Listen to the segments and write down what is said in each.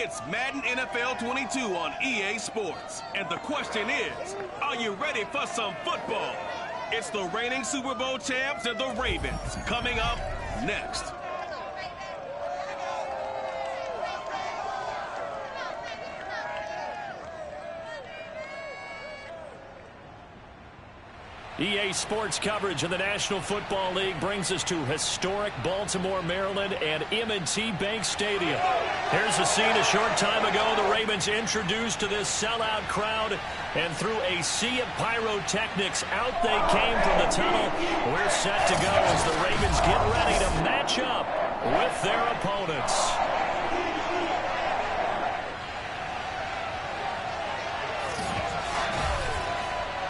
It's Madden NFL 22 on EA Sports. And the question is, are you ready for some football? It's the reigning Super Bowl champs and the Ravens coming up next. EA Sports coverage of the National Football League brings us to historic Baltimore, Maryland and M&T Bank Stadium. Here's the scene a short time ago. The Ravens introduced to this sellout crowd, and through a sea of pyrotechnics, out they came from the tunnel. We're set to go as the Ravens get ready to match up with their opponents.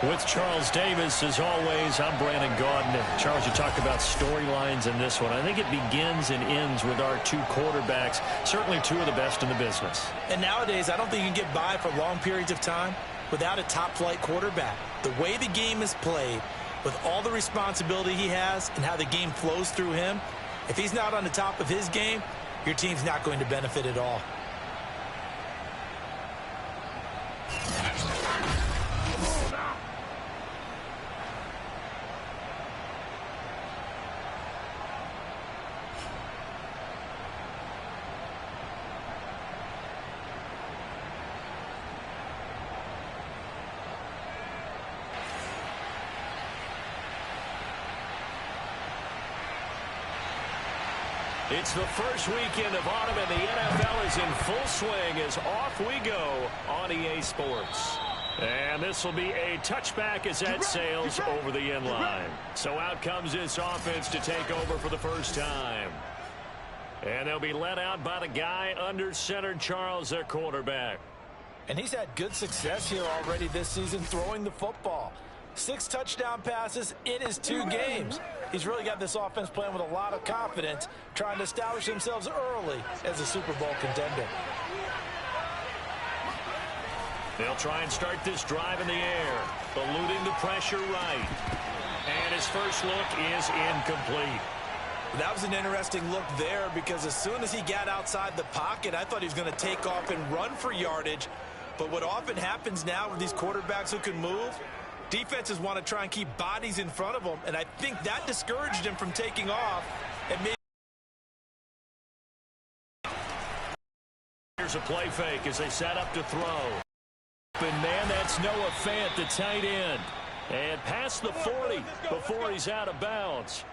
With Charles Davis, as always, I'm Brandon Gaudin. Charles, you talked about storylines in this one. I think it begins and ends with our two quarterbacks, certainly two of the best in the business. And nowadays, I don't think you can get by for long periods of time without a top-flight quarterback. The way the game is played, with all the responsibility he has and how the game flows through him, if he's not on the top of his game, your team's not going to benefit at all. It's the first weekend of autumn, and the NFL is in full swing as off we go on EA Sports. And this will be a touchback as that sails over the end line. So out comes this offense to take over for the first time. And they'll be led out by the guy under center, Charles, their quarterback. And he's had good success here already this season throwing the football. 6 touchdown passes in his 2 games. He's really got this offense playing with a lot of confidence, trying to establish themselves early as a Super Bowl contender. They'll try and start this drive in the air, eluding the pressure right. And his first look is incomplete. That was an interesting look there because as soon as he got outside the pocket, I thought he was going to take off and run for yardage. But what often happens now with these quarterbacks who can move, defenses want to try and keep bodies in front of them, and I think that discouraged him from taking off. And maybe here's a play fake as they set up to throw. And man, that's Noah Fant, the tight end. And past the 40 before he's out of bounds.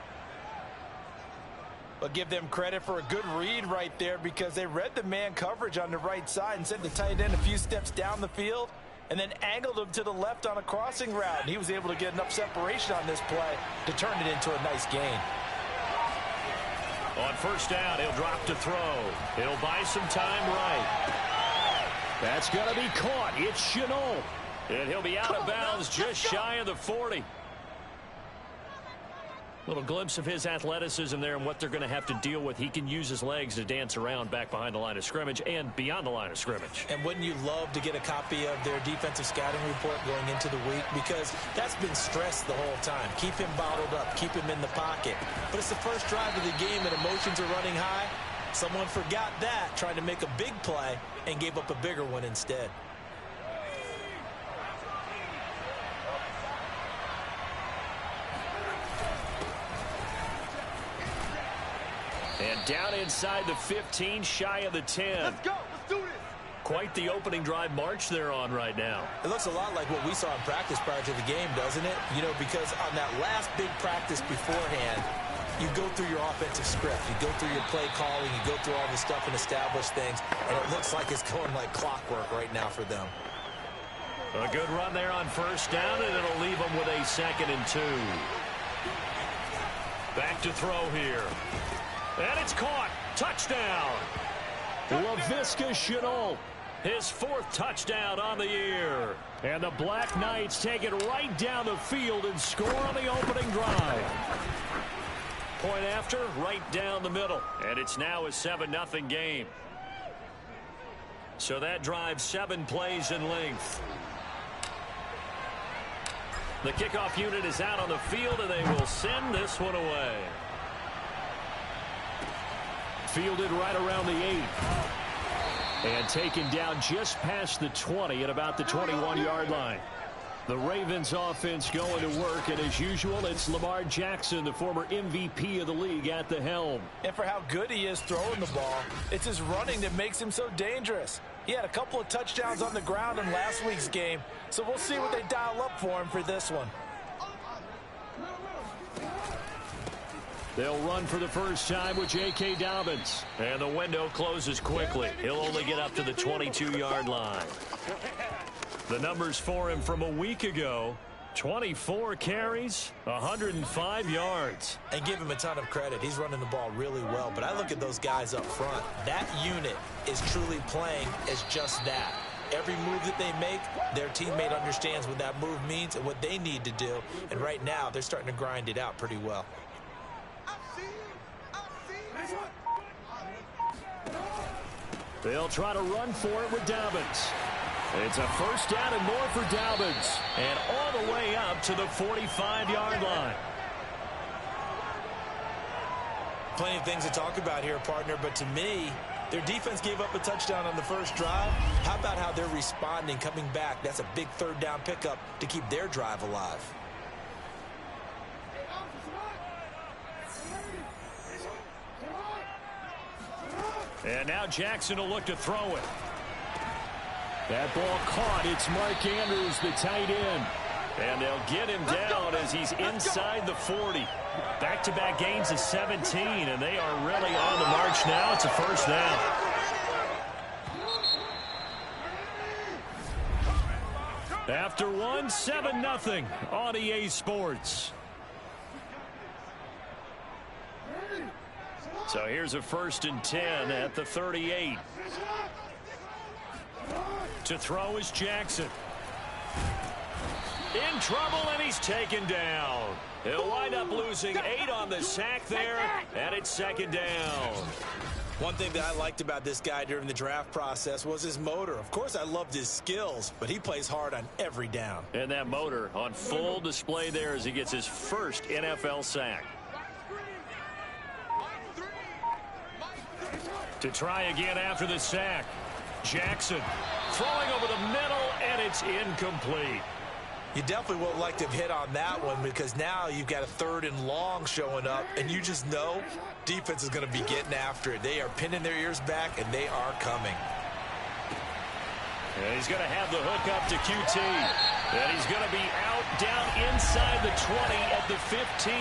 But give them credit for a good read right there because they read the man coverage on the right side and sent the tight end a few steps down the field and then angled him to the left on a crossing route. And he was able to get enough separation on this play to turn it into a nice gain. On first down, he'll drop to throw. He'll buy some time right. That's going to be caught. It's Chenault. And he'll be out of bounds just shy of the 40. Little glimpse of his athleticism there and what they're going to have to deal with. He can use his legs to dance around back behind the line of scrimmage and beyond the line of scrimmage. And wouldn't you love to get a copy of their defensive scouting report going into the week? Because that's been stressed the whole time. Keep him bottled up. Keep him in the pocket. But it's the first drive of the game and emotions are running high. Someone forgot that, trying to make a big play, and gave up a bigger one instead. And down inside the 15, shy of the 10. Let's go. Let's do this. Quite the opening drive march they're on right now. It looks a lot like what we saw in practice prior to the game, doesn't it? You know, because on that last big practice beforehand, you go through your offensive script. You go through your play calling. You go through all the stuff and establish things. And it looks like it's going like clockwork right now for them. A good run there on first down, and it'll leave them with a 2nd and 2. Back to throw here. And it's caught. Touchdown. Laviska Shenault, his 4th touchdown on the year. And the Black Knights take it right down the field and score on the opening drive. Point after, right down the middle. And it's now a 7-0 game. So that drive 7 plays in length. The kickoff unit is out on the field, and they will send this one away. Fielded right around the 8. And taken down just past the 20 at about the 21-yard line. The Ravens offense going to work, and as usual, it's Lamar Jackson, the former MVP of the league, at the helm. And for how good he is throwing the ball, it's his running that makes him so dangerous. He had a couple of touchdowns on the ground in last week's game, so we'll see what they dial up for him for this one. They'll run for the first time with J.K. Dobbins. And the window closes quickly. He'll only get up to the 22-yard line. The numbers for him from a week ago: 24 carries, 105 yards. And give him a ton of credit. He's running the ball really well. But I look at those guys up front. That unit is truly playing as just that. Every move that they make, their teammate understands what that move means and what they need to do. And right now, they're starting to grind it out pretty well. They'll try to run for it with Dobbins. It's a first down and more for Dobbins. And all the way up to the 45-yard line. Plenty of things to talk about here, partner, but to me, their defense gave up a touchdown on the first drive. How about how they're responding, coming back? That's a big third down pickup to keep their drive alive. And now Jackson will look to throw it. That ball caught. It's Mark Andrews, the tight end. And they'll get him down as he's inside the 40. Back-to-back gains of 17, and they are really on the march now. It's a first down. After one, 7-0 on EA Sports. So here's a 1st and 10 at the 38. To throw is Jackson. In trouble, and he's taken down. He'll wind up losing 8 on the sack there, and it's 2nd down. One thing that I liked about this guy during the draft process was his motor. Of course, I loved his skills, but he plays hard on every down. And that motor on full display there as he gets his first NFL sack. To try again after the sack. Jackson throwing over the middle, and it's incomplete. You definitely won't like to have hit on that one because now you've got a 3rd and long showing up, and you just know defense is going to be getting after it. They are pinning their ears back, and they are coming. And he's going to have the hook up to QT. And he's going to be out down inside the 20 at the 15.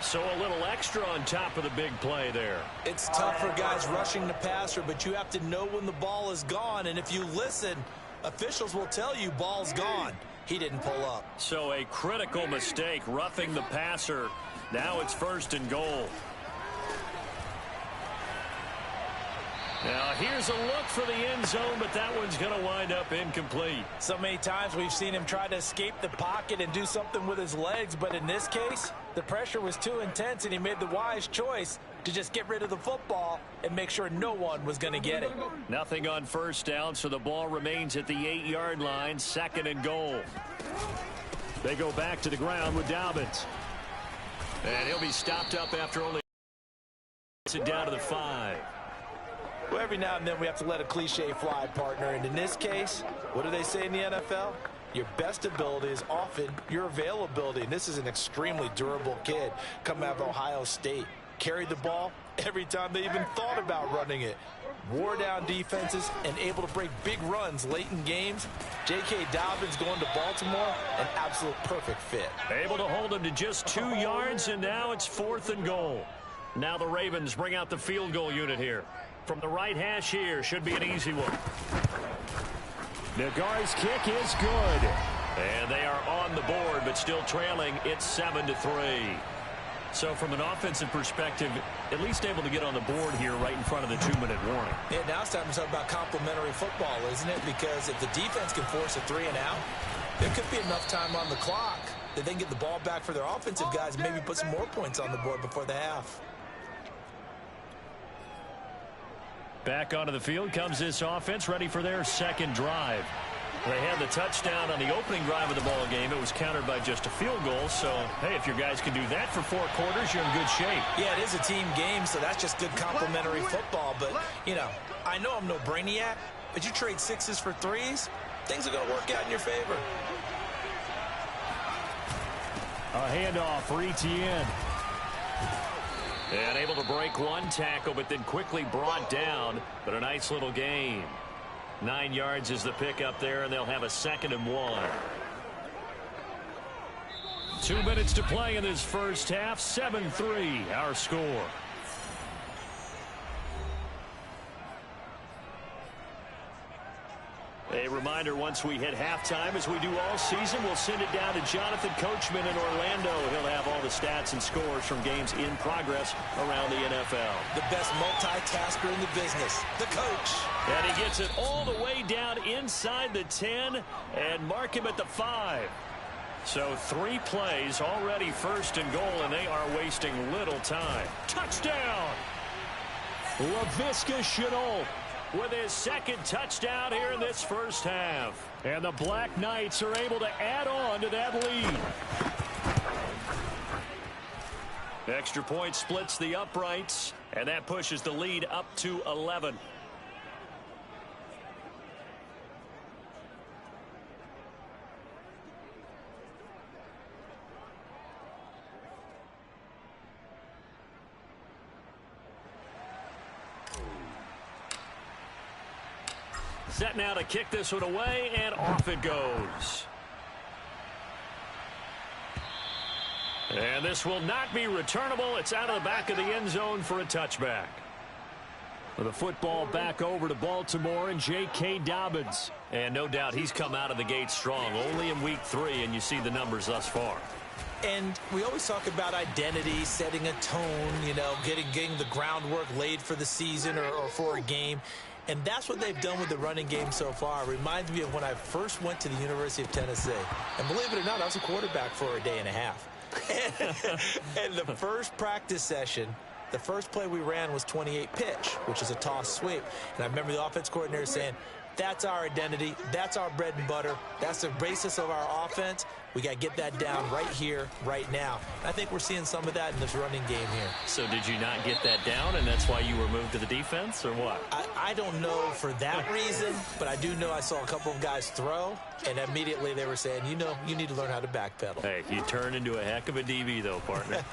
So a little extra on top of the big play there. It's tough for guys rushing the passer, but you have to know when the ball is gone. And if you listen, officials will tell you ball's gone. He didn't pull up. So a critical mistake, roughing the passer. Now it's 1st and goal. Now here's a look for the end zone, but that one's going to wind up incomplete. So many times we've seen him try to escape the pocket and do something with his legs, but in this case, the pressure was too intense, and he made the wise choice to just get rid of the football and make sure no one was going to get it. Nothing on 1st down, so the ball remains at the 8-yard line, 2nd and goal. They go back to the ground with Dobbins. And he'll be stopped up after only it down to the 5. Well, every now and then we have to let a cliche fly, partner. And in this case, what do they say in the NFL? Your best ability is often your availability. And this is an extremely durable kid coming out of Ohio State. Carried the ball every time they even thought about running it. Wore down defenses and able to break big runs late in games. J.K. Dobbins going to Baltimore, an absolute perfect fit. Able to hold him to just 2 yards, and now it's 4th and goal. Now the Ravens bring out the field goal unit here. From the right hash here, should be an easy one. Nagar's kick is good. And they are on the board, but still trailing. It's 7-3. So from an offensive perspective, at least able to get on the board here right in front of the 2-minute warning. Yeah, now it's time to talk about complementary football, isn't it? Because if the defense can force a 3 and out, there could be enough time on the clock that they can get the ball back for their offensive guys and maybe put some more points on the board before the half. Back onto the field comes this offense, ready for their 2nd drive. They had the touchdown on the opening drive of the ball game. It was countered by just a field goal. So, hey, if your guys can do that for 4 quarters, you're in good shape. Yeah, it is a team game, so that's just good complementary football. But, you know, I know I'm no brainiac, but you trade 6s for 3s, things are going to work out in your favor. A handoff for Etienne. And able to break one tackle, but then quickly brought down. But a nice little gain. 9 yards is the pickup there, and they'll have a 2nd and 1. 2 minutes to play in this first half. 7-3, our score. A reminder, once we hit halftime, as we do all season, we'll send it down to Jonathan Coachman in Orlando. He'll have all the stats and scores from games in progress around the NFL. The best multitasker in the business, the coach. And he gets it all the way down inside the 10 and mark him at the 5. So 3 plays, already 1st and goal, and they are wasting little time. Touchdown! Laviska Shenault with his 2nd touchdown here in this first half. And the Black Knights are able to add on to that lead. Extra point splits the uprights, and that pushes the lead up to 11. Set now to kick this one away, and off it goes. And this will not be returnable. It's out of the back of the end zone for a touchback. With the football back over to Baltimore and J.K. Dobbins. And no doubt he's come out of the gate strong, only in week 3, and you see the numbers thus far. And we always talk about identity, setting a tone, you know, getting the groundwork laid for the season or for a game. And that's what they've done with the running game so far. It reminds me of when I first went to the University of Tennessee. And believe it or not, I was a quarterback for a day and a half. And the first practice session, the first play we ran was 28 pitch, which is a toss sweep. And I remember the offense coordinator saying, that's our identity. That's our bread and butter. That's the basis of our offense. We got to get that down right here, right now. And I think we're seeing some of that in this running game here. So did you not get that down, and that's why you were moved to the defense, or what? I don't know for that reason, but I do know I saw a couple of guys throw, and immediately they were saying, you know, you need to learn how to backpedal. Hey, you turn into a heck of a DB, though, partner.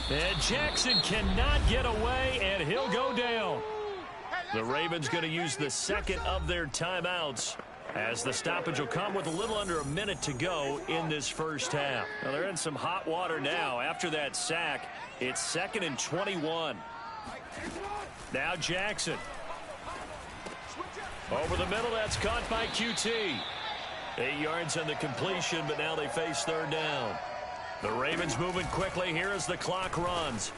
And Jackson cannot get away, and he'll go down. The Ravens going to use the 2nd of their timeouts, as the stoppage will come with a little under a minute to go in this first half. Now they're in some hot water now. After that sack, it's 2nd and 21. Now Jackson. Over the middle, that's caught by QT. 8 yards on the completion, but now they face 3rd down. The Ravens moving quickly here as the clock runs.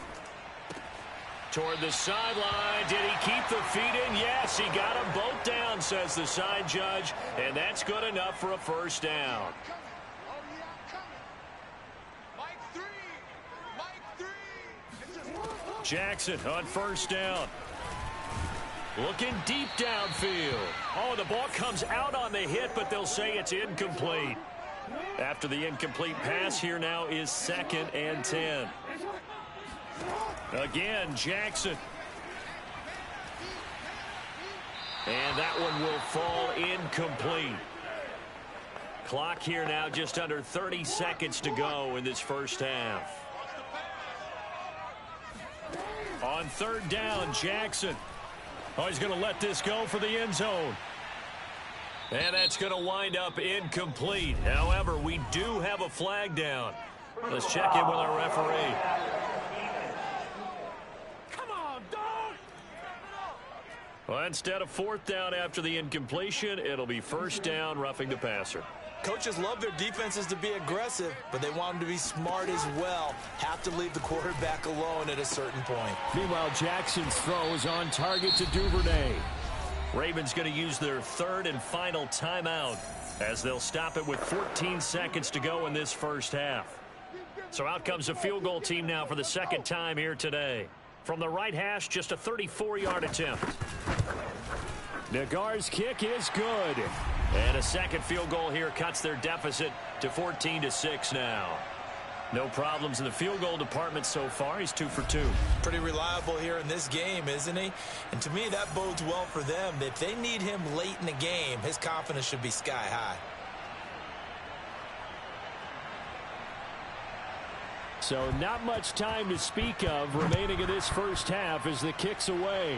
Toward the sideline. Did he keep the feet in? Yes, he got them both down, says the side judge. And that's good enough for a 1st down. Jackson on 1st down. Looking deep downfield. Oh, the ball comes out on the hit, but they'll say it's incomplete. After the incomplete pass, here now is 2nd and 10. Again, Jackson. And that one will fall incomplete. Clock here now just under 30 seconds to go in this first half. On 3rd down, Jackson. Oh, he's going to let this go for the end zone. And that's going to wind up incomplete. However, we do have a flag down. Let's check in with our referee. Well, instead of 4th down after the incompletion, it'll be 1st down, roughing the passer. Coaches love their defenses to be aggressive, but they want them to be smart as well. Have to leave the quarterback alone at a certain point. Meanwhile, Jackson's throw is on target to Duvernay. Ravens going to use their 3rd and final timeout, as they'll stop it with 14 seconds to go in this first half. So out comes a field goal team now for the 2nd time here today. From the right hash, just a 34-yard attempt. Nagar's kick is good. And a second field goal here cuts their deficit to 14-6 now. No problems in the field goal department so far. He's 2 for 2. Pretty reliable here in this game, isn't he? And to me, that bodes well for them. If they need him late in the game, his confidence should be sky high. So not much time to speak of remaining in this first half as the kick's away.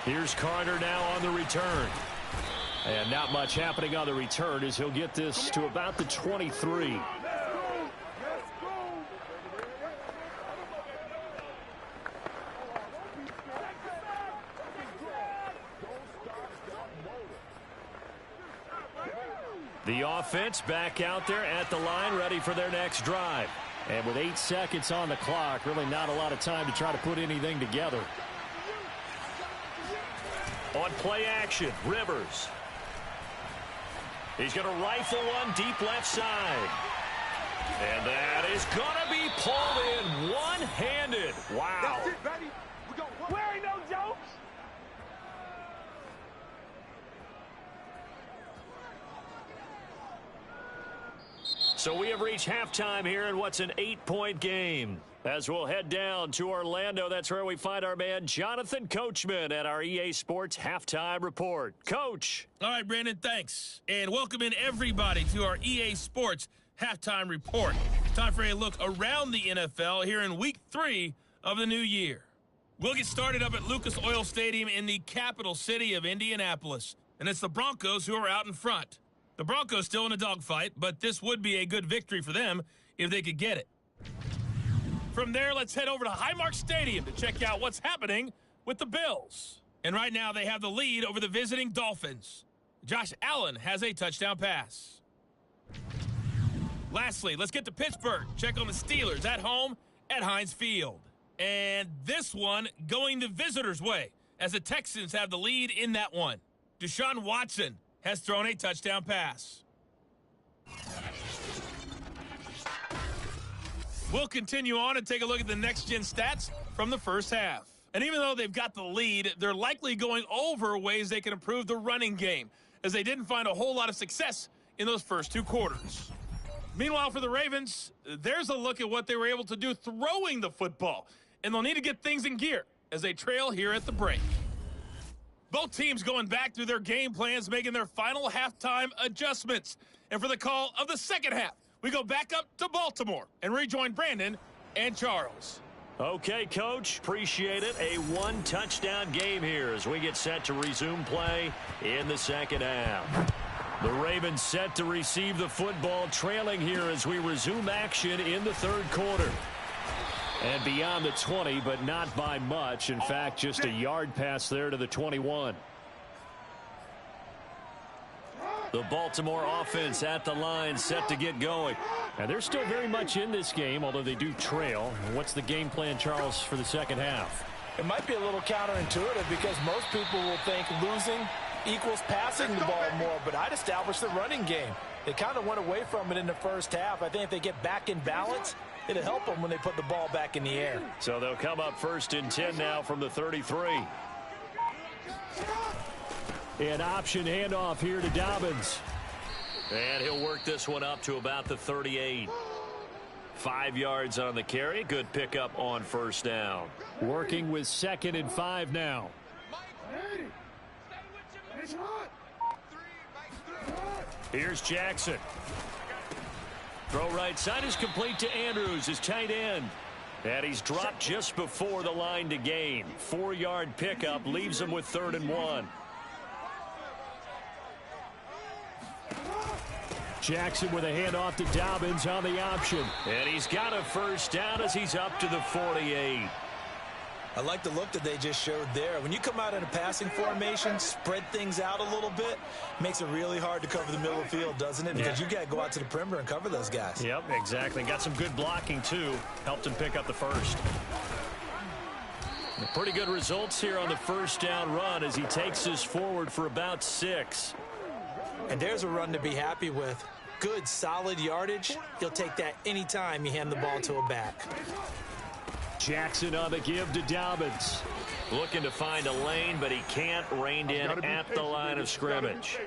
Here's Carter now on the return. And not much happening on the return as he'll get this to about the 23. The offense back out there at the line, ready for their next drive. And with 8 seconds on the clock, really not a lot of time to try to put anything together. On play action, Rivers. He's going to rifle one deep left side. And that is going to be pulled in one-handed. Wow. That's it, baby. We ain't no jokes. So we have reached halftime here in what's an 8-point game. As we'll head down to Orlando, that's where we find our man Jonathan Coachman at our EA Sports Halftime Report. Coach. All right, Brandon, thanks. And welcome in everybody to our EA Sports Halftime Report. Time for a look around the NFL here in Week 3 of the new year. We'll get started up at Lucas Oil Stadium in the capital city of Indianapolis. And it's the Broncos who are out in front. The Broncos still in a dogfight, but this would be a good victory for them if they could get it. From there, let's head over to Highmark Stadium to check out what's happening with the Bills. And right now, they have the lead over the visiting Dolphins. Josh Allen has a touchdown pass. Lastly, let's get to Pittsburgh. Check on the Steelers at home at Heinz Field. And this one going the visitors' way as the Texans have the lead in that one. Deshaun Watson has thrown a touchdown pass. We'll continue on and take a look at the next-gen stats from the first half. And even though they've got the lead, they're likely going over ways they can improve the running game, as they didn't find a whole lot of success in those first 2 quarters. Meanwhile, for the Ravens, there's a look at what they were able to do throwing the football, and they'll need to get things in gear as they trail here at the break. Both teams going back through their game plans, making their final halftime adjustments. And for the call of the second half, we go back up to Baltimore and rejoin Brandon and Charles. Okay, Coach. Appreciate it. A 1-touchdown game here as we get set to resume play in the second half. The Ravens set to receive the football, trailing here as we resume action in the third quarter. And beyond the 20, but not by much. In fact, just a yard pass there to the 21. The Baltimore offense at the line, set to get going. And they're still very much in this game, although they do trail. What's the game plan, Charles, for the second half? It might be a little counterintuitive because most people will think losing equals passing the ball more, but I'd establish the running game. They kind of went away from it in the first half. I think if they get back in balance, it'll help them when they put the ball back in the air. So they'll come up 1st and 10 now from the 33. An option handoff here to Dobbins. And he'll work this one up to about the 38. 5 yards on the carry. Good pickup on first down. Working with 2nd and 5 now. Here's Jackson. Throw right side is complete to Andrews, his tight end. And he's dropped just before the line to gain. 4-yard pickup leaves him with 3rd and 1. Jackson with a handoff to Dobbins on the option. And he's got a first down as he's up to the 48. I like the look that they just showed there. When you come out in a passing formation, spread things out a little bit, makes it really hard to cover the middle of the field, doesn't it? Because you got to go out to the perimeter and cover those guys. Yep, exactly. Got some good blocking, too. Helped him pick up the first. Pretty good results here on the first down run as he takes us forward for about 6. And there's a run to be happy with. Good, solid yardage. He'll take that anytime you hand the ball to a back. Jackson on the give to Dobbins. Looking to find a lane, but he can't. Reined in at the line of scrimmage.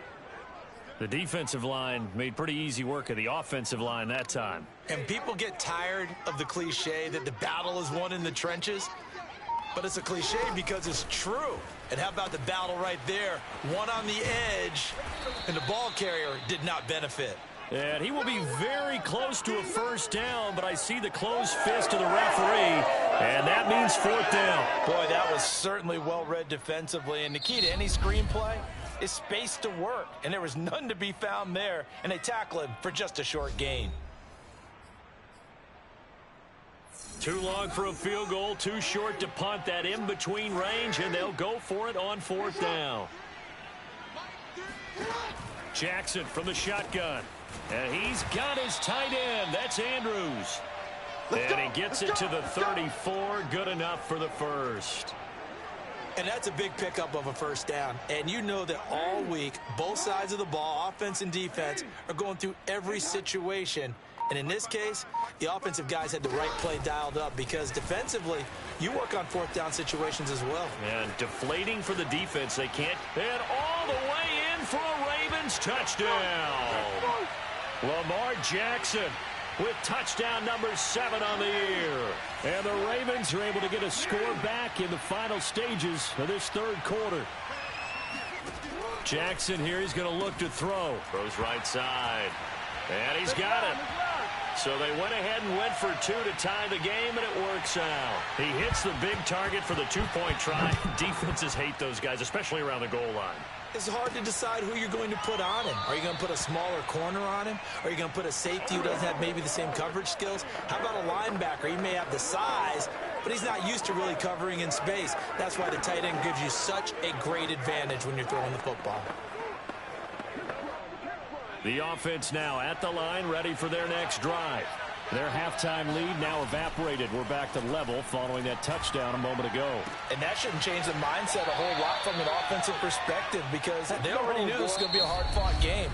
The defensive line made pretty easy work of the offensive line that time. And people get tired of the cliche that the battle is won in the trenches. But it's a cliche because it's true. And how about the battle right there? One on the edge, and the ball carrier did not benefit. And he will be very close to a first down, but I see the closed fist of the referee, and that means fourth down. Boy, that was certainly well-read defensively. And the key to any screenplay is space to work. And there was none to be found there, and they tackle him for just a short gain. Too long for a field goal, too short to punt. That in-between range, and they'll go for it on fourth down. Jackson from the shotgun. And he's got his tight end. That's Andrews. And he gets it to the 34. Good enough for the first. And that's a big pickup of a first down. And you know that all week, both sides of the ball, offense and defense, are going through every situation. And in this case, the offensive guys had the right play dialed up because defensively, you work on fourth down situations as well. And deflating for the defense, they can't. And all the way in for a Ravens touchdown. Lamar Jackson with touchdown number 7 on the year. And the Ravens are able to get a score back in the final stages of this third quarter. Jackson here, he's going to look to throw. Throws right side. And he's got it. So they went ahead and went for 2 to tie the game, and it works out. He hits the big target for the 2-point try. Defenses hate those guys, especially around the goal line. It's hard to decide who you're going to put on him. Are you going to put a smaller corner on him? Are you going to put a safety who doesn't have maybe the same coverage skills? How about a linebacker? He may have the size, but he's not used to really covering in space. That's why the tight end gives you such a great advantage when you're throwing the football. The offense now at the line, ready for their next drive. Their halftime lead now evaporated. We're back to level following that touchdown a moment ago. And that shouldn't change the mindset a whole lot from an offensive perspective because they already knew this was going to be a hard-fought game.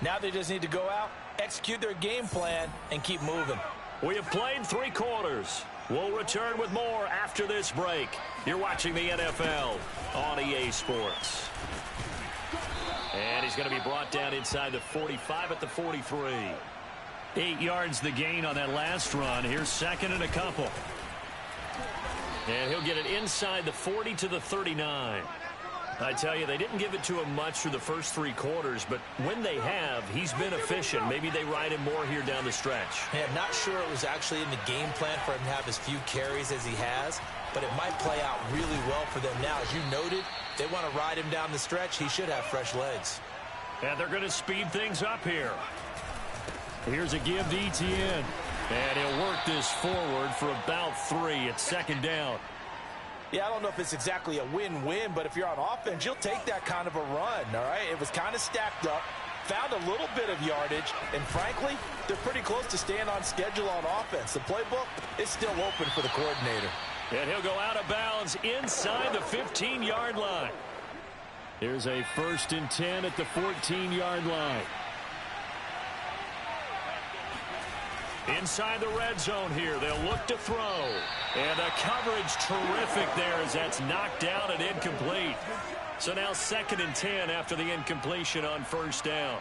Now they just need to go out, execute their game plan, and keep moving. We have played 3 quarters. We'll return with more after this break. You're watching the NFL on EA Sports. And he's going to be brought down inside the 45 at the 43. 8 yards the gain on that last run. Here's second and a couple. And he'll get it inside the 40 to the 39. I tell you, they didn't give it to him much through the first 3 quarters, but when they have, he's been efficient. Maybe they ride him more here down the stretch. Yeah, I'm not sure it was actually in the game plan for him to have as few carries as he has, but it might play out really well for them now. As you noted, they want to ride him down the stretch. He should have fresh legs. And they're going to speed things up here. Here's a give to Etienne. And he'll work this forward for about 3. It's second down. Yeah, I don't know if it's exactly a win-win, but if you're on offense, you'll take that kind of a run, all right? It was kind of stacked up, found a little bit of yardage, and frankly, they're pretty close to staying on schedule on offense. The playbook is still open for the coordinator. And he'll go out of bounds inside the 15-yard line. Here's a 1st and 10 at the 14-yard line. Inside the red zone here, they'll look to throw. And the coverage terrific there as that's knocked down and incomplete. So now 2nd and 10 after the incompletion on first down.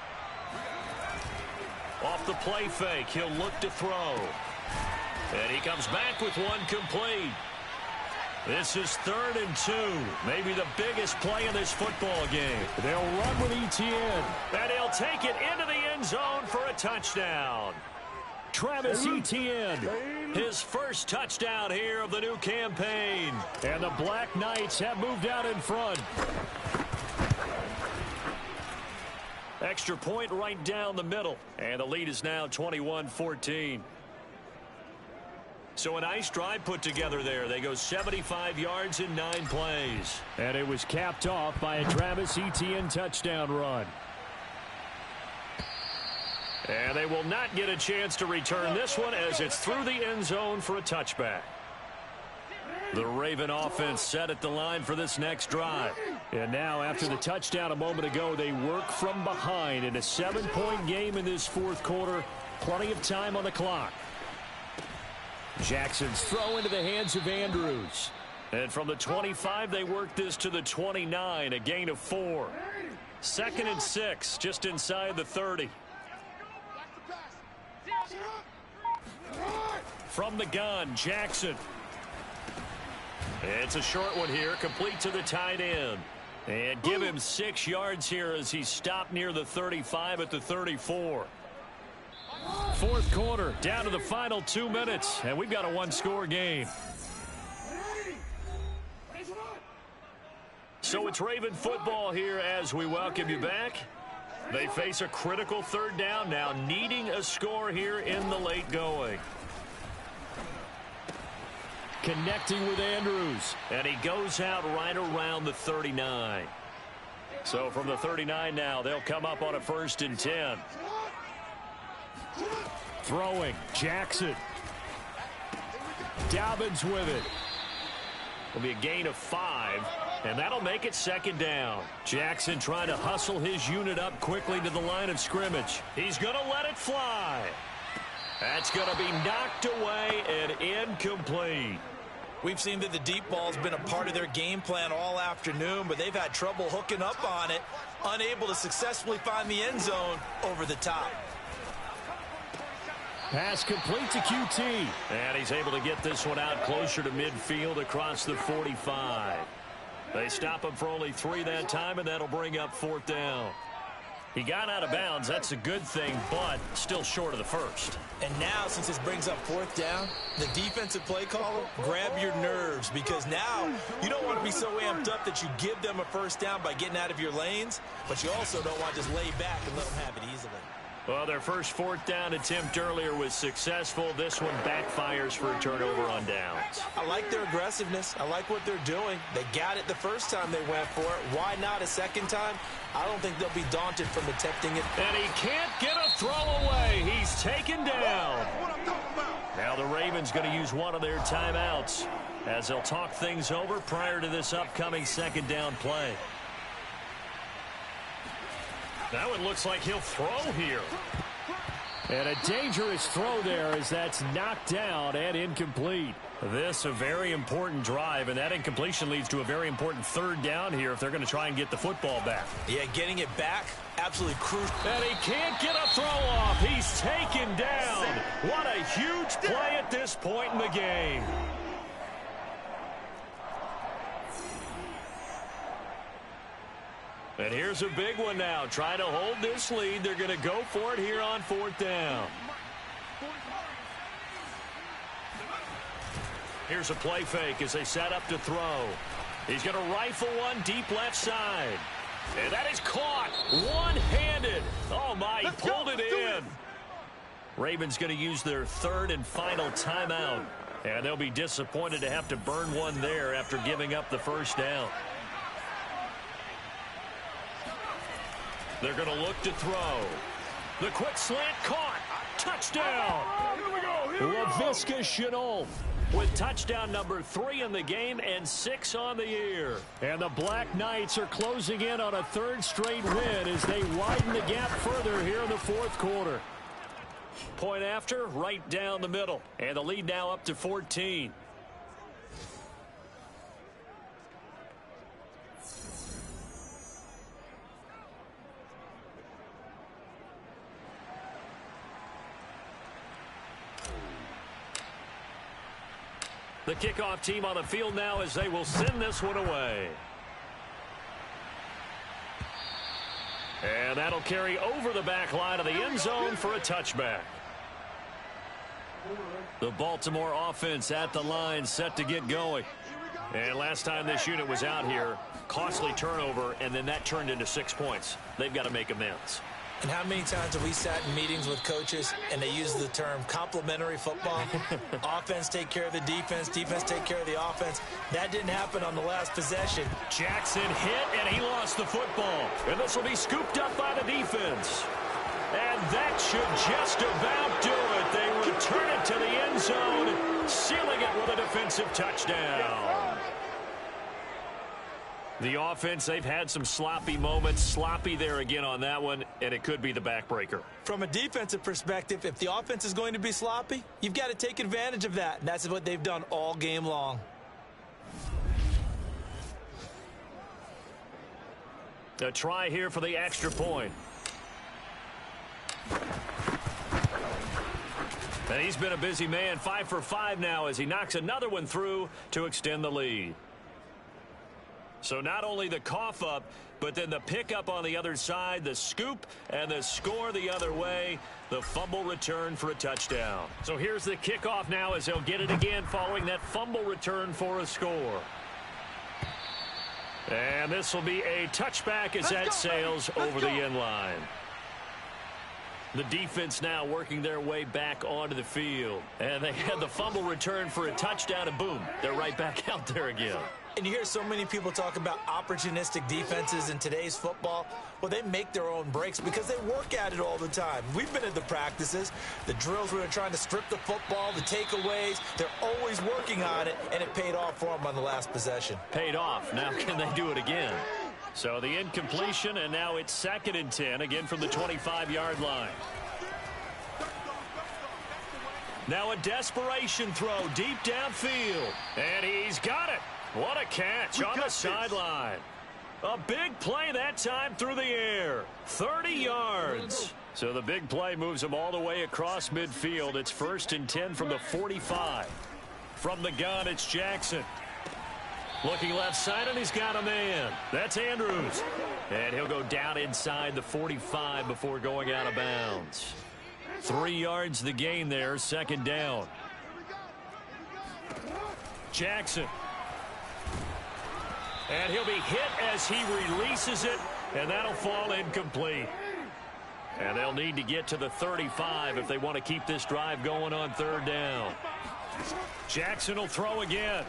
Off the play fake, he'll look to throw. And he comes back with one complete. This is 3rd and 2. Maybe the biggest play in this football game. They'll run with Etienne. And he'll take it into the end zone for a touchdown. Travis Etienne, his first touchdown here of the new campaign. And the Black Knights have moved out in front. Extra point right down the middle. And the lead is now 21-14. So a nice drive put together there. They go 75 yards in 9 plays. And it was capped off by a Travis Etienne touchdown run. And they will not get a chance to return this one as it's through the end zone for a touchback. The Raven offense set at the line for this next drive. And now after the touchdown a moment ago, they work from behind in a 7-point game in this 4th quarter. Plenty of time on the clock. Jackson's throw into the hands of Andrews. And from the 25, they work this to the 29, a gain of 4. 2nd and 6, just inside the 30. From the gun, Jackson. It's a short one here, complete to the tight end. And give him 6 yards here as he's stopped near the 35 at the 34. 4th quarter, down to the final 2 minutes, and we've got a 1-score game. So it's Raven football here as we welcome you back. They face a critical 3rd down now, needing a score here in the late going. Connecting with Andrews, and he goes out right around the 39. So from the 39 now, they'll come up on a 1st and 10. Throwing, Jackson. Dobbins with it. Will be a gain of 5, and that'll make it 2nd down. Jackson trying to hustle his unit up quickly to the line of scrimmage. He's going to let it fly. That's going to be knocked away and incomplete. We've seen that the deep ball's been a part of their game plan all afternoon, but they've had trouble hooking up on it, unable to successfully find the end zone over the top. Pass complete to QT. And he's able to get this one out closer to midfield across the 45. They stop him for only 3 that time, and that'll bring up 4th down. He got out of bounds. That's a good thing, but still short of the 1st. And now, since this brings up 4th down, the defensive play caller, grab your nerves, because now you don't want to be so amped up that you give them a 1st down by getting out of your lanes, but you also don't want to just lay back and let them have it easily. Well, their first 4th down attempt earlier was successful. This one backfires for a turnover on downs. I like their aggressiveness. I like what they're doing. They got it the first time they went for it. Why not a second time? I don't think they'll be daunted from attempting it. And he can't get a throw away. He's taken down. Now the Ravens going to use one of their timeouts as they'll talk things over prior to this upcoming 2nd down play. Now it looks like he'll throw here. And a dangerous throw there as that's knocked down and incomplete. This a very important drive, and that incompletion leads to a very important 3rd down here if they're going to try and get the football back. Yeah, getting it back, absolutely crucial. And he can't get a throw off. He's taken down. What a huge play at this point in the game. And here's a big one now. Trying to hold this lead. They're going to go for it here on 4th down. Here's a play fake as they set up to throw. He's going to rifle one deep left side. And that is caught one-handed. Oh, my, he pulled it in. Ravens going to use their 3rd and final timeout. And they'll be disappointed to have to burn one there after giving up the 1st down. They're going to look to throw. The quick slant caught. Touchdown. Laviska Shenault with touchdown number 3 in the game and 6 on the year. And the Black Knights are closing in on a 3rd straight win as they widen the gap further here in the 4th quarter. Point after, right down the middle. And the lead now up to 14. The kickoff team on the field now as they will send this one away. And that'll carry over the back line of the end zone for a touchback. The Baltimore offense at the line set to get going. And last time this unit was out here, costly turnover, and then that turned into 6 points. They've got to make amends. And how many times have we sat in meetings with coaches and they use the term complementary football? Offense take care of the defense, defense take care of the offense. That didn't happen on the last possession. Jackson hit, and he lost the football. And this will be scooped up by the defense. And that should just about do it. They return it to the end zone, sealing it with a defensive touchdown. The offense, they've had some sloppy moments. Sloppy there again on that one, and it could be the backbreaker. From a defensive perspective, if the offense is going to be sloppy, you've got to take advantage of that. And that's what they've done all game long. A try here for the extra point. And he's been a busy man, 5 for 5 now as he knocks another one through to extend the lead. So not only the cough up, but then the pickup on the other side, the scoop, and the score the other way, the fumble return for a touchdown. So here's the kickoff now as they'll get it again following that fumble return for a score. And this will be a touchback as that sails over the end line. The defense now working their way back onto the field. And they had the fumble return for a touchdown, and boom, they're right back out there again. And you hear so many people talk about opportunistic defenses in today's football. Well, they make their own breaks because they work at it all the time. We've been at the practices, the drills where they're trying to strip the football, the takeaways. They're always working on it, and it paid off for them on the last possession. Paid off. Now can they do it again? So the incompletion, and now it's 2nd and 10, again from the 25-yard line. Now a desperation throw deep downfield, and he's got it. What a catch on the sideline. A big play that time through the air. 30 yards. So the big play moves him all the way across midfield. It's 1st and 10 from the 45. From the gun, it's Jackson. Looking left side, and he's got a man. That's Andrews. And he'll go down inside the 45 before going out of bounds. 3 yards the gain there, 2nd down. Jackson. And he'll be hit as he releases it, and that'll fall incomplete. And they'll need to get to the 35 if they want to keep this drive going on 3rd down. Jackson will throw again.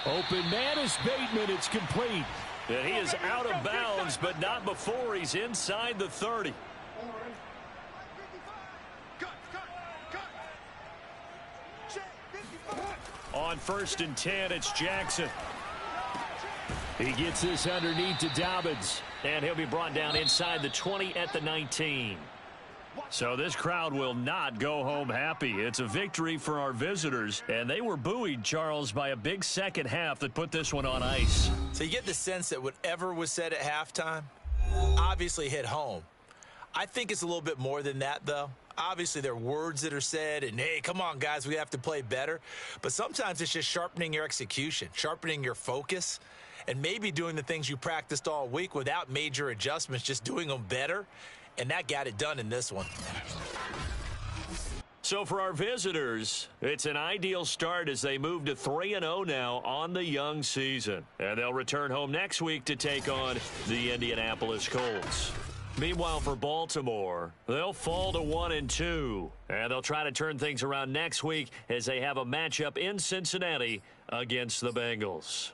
Open man is Bateman. It's complete. And he is out of bounds, but not before he's inside the 30. On 1st and 10, it's Jackson. He gets this underneath to Dobbins. And he'll be brought down inside the 20 at the 19. So this crowd will not go home happy. It's a victory for our visitors. And they were buoyed, Charles, by a big second half that put this one on ice. So you get the sense that whatever was said at halftime obviously hit home. I think it's a little bit more than that, though. Obviously, there are words that are said, and, hey, come on, guys, we have to play better. But sometimes it's just sharpening your execution, sharpening your focus, and maybe doing the things you practiced all week without major adjustments, just doing them better. And that got it done in this one. So for our visitors, it's an ideal start as they move to 3-0 now on the young season. And they'll return home next week to take on the Indianapolis Colts. Meanwhile, for Baltimore, they'll fall to 1-2. And they'll try to turn things around next week as they have a matchup in Cincinnati against the Bengals.